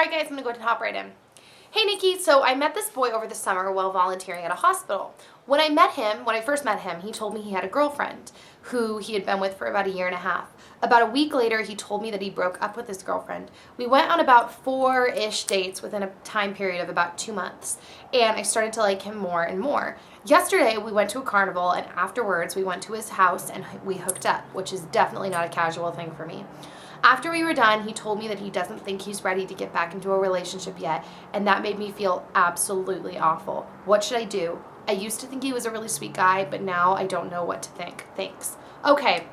Alright guys, I'm gonna go ahead and hop right in. Hey Nikki, so I met this boy over the summer while volunteering at a hospital. When I first met him, he told me he had a girlfriend who he had been with for about a year and a half. About a week later, he told me that he broke up with his girlfriend. We went on about 4-ish dates within a time period of about 2 months, and I started to like him more and more. Yesterday, we went to a carnival, and afterwards, we went to his house and we hooked up, which is definitely not a casual thing for me. After we were done, he told me that he doesn't think he's ready to get back into a relationship yet, and that made me feel absolutely awful. What should I do? I used to think he was a really sweet guy, but now I don't know what to think. Thanks. Okay,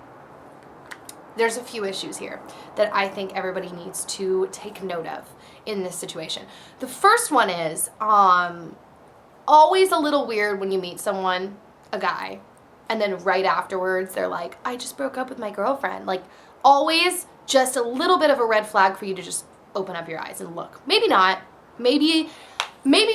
there's a few issues here that I think everybody needs to take note of in this situation. The first one is always a little weird when you meet someone, a guy, and then right afterwards they're like, I just broke up with my girlfriend. Like, always just a little bit of a red flag for you to just open up your eyes and look. Maybe not. Maybe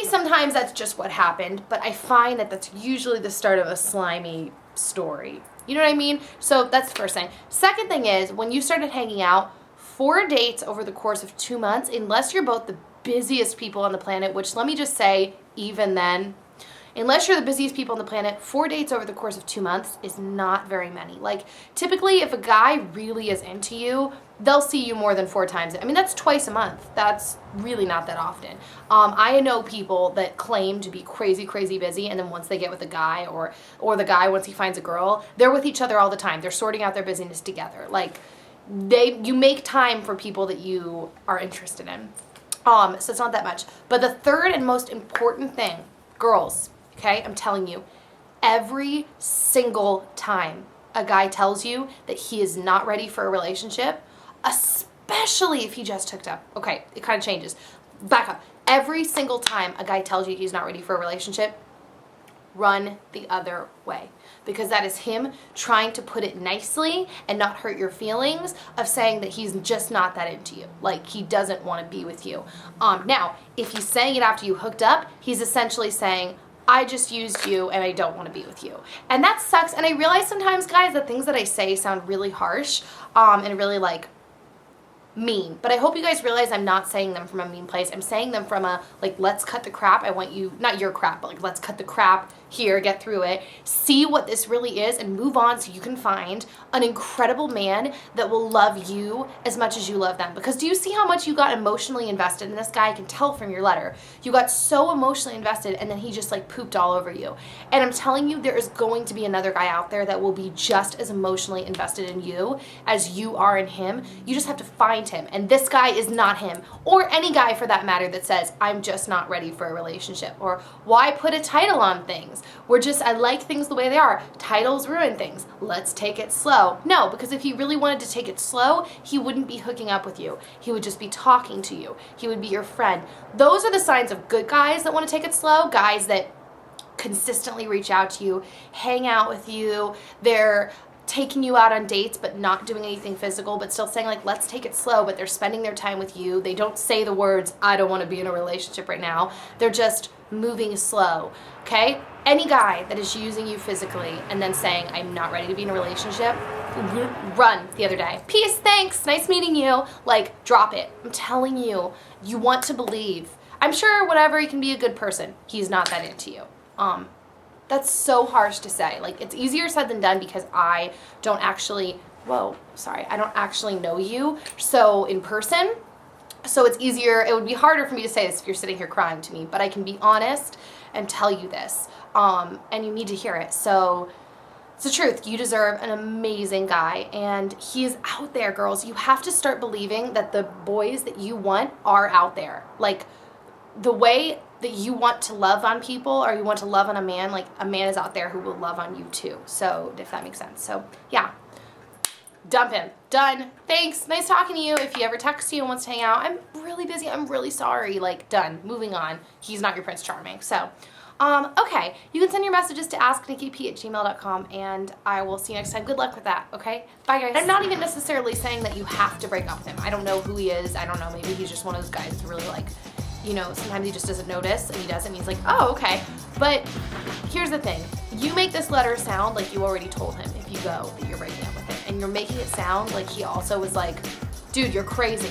sometimes that's just what happened, but I find that that's usually the start of a slimy story. You know what I mean? So that's the first thing. Second thing is, when you started hanging out, 4 dates over the course of 2 months, unless you're both the busiest people on the planet, which let me just say, even then, unless you're the busiest people on the planet, 4 dates over the course of 2 months is not very many. Like, typically, if a guy really is into you, they'll see you more than 4 times. I mean, that's twice a month. That's really not that often. I know people that claim to be crazy, crazy busy, and then once they get with a guy, or the guy, once he finds a girl, they're with each other all the time. They're sorting out their busyness together. Like, you make time for people that you are interested in. So it's not that much. But the third and most important thing, girls, okay, I'm telling you, every single time a guy tells you that he is not ready for a relationship, especially if he just hooked up. Okay, it kind of changes. Back up. Every single time a guy tells you he's not ready for a relationship, run the other way. Because that is him trying to put it nicely and not hurt your feelings of saying that he's just not that into you. Like, he doesn't want to be with you. Now, if he's saying it after you hooked up, he's essentially saying, I just used you and I don't want to be with you. And that sucks. And I realize sometimes, guys, the things that I say sound really harsh and really like mean. But I hope you guys realize I'm not saying them from a mean place. I'm saying them from a, like, let's cut the crap. I want you, not your crap, but like, let's cut the crap here, get through it, see what this really is, and move on so you can find an incredible man that will love you as much as you love them. Because do you see how much you got emotionally invested in this guy? I can tell from your letter. You got so emotionally invested, and then he just like pooped all over you. And I'm telling you, there is going to be another guy out there that will be just as emotionally invested in you as you are in him. You just have to find him. And this guy is not him, or any guy for that matter that says, I'm just not ready for a relationship, or why put a title on things? I like things the way they are. Titles ruin things. Let's take it slow. No, because if he really wanted to take it slow, he wouldn't be hooking up with you. He would just be talking to you. He would be your friend. Those are the signs of good guys that want to take it slow, guys that consistently reach out to you, hang out with you. They're taking you out on dates but not doing anything physical, but still saying like, let's take it slow, but they're spending their time with you. They don't say the words, I don't want to be in a relationship right now. They're just moving slow, okay? Any guy that is using you physically and then saying, I'm not ready to be in a relationship, run the other day. Peace, thanks, nice meeting you. Like, drop it. I'm telling you, you want to believe. I'm sure whatever, he can be a good person. He's not that into you. That's so harsh to say. Like, it's easier said than done because I don't actually, I don't actually know you so in person. So it's easier, it would be harder for me to say this if you're sitting here crying to me, but I can be honest and tell you this. And you need to hear it. So it's the truth. You deserve an amazing guy, and he is out there, girls. You have to start believing that the boys that you want are out there. Like, the way that you want to love on people, or you want to love on a man, like, a man is out there who will love on you too. So, if that makes sense. So, yeah. Dump him. Done. Thanks. Nice talking to you. If he ever texts you and wants to hang out, I'm really busy. I'm really sorry. Like, done. Moving on. He's not your Prince Charming. So, okay. You can send your messages to asknikkip@gmail.com, and I will see you next time. Good luck with that, okay? Bye, guys. I'm not even necessarily saying that you have to break up with him. I don't know who he is. I don't know. Maybe he's just one of those guys who really, like, you know, sometimes he just doesn't notice, and he does, and he's like, oh, okay. But here's the thing. You make this letter sound like you already told him if you go that you're breaking up with him, and you're making it sound like he also was like, dude, you're crazy.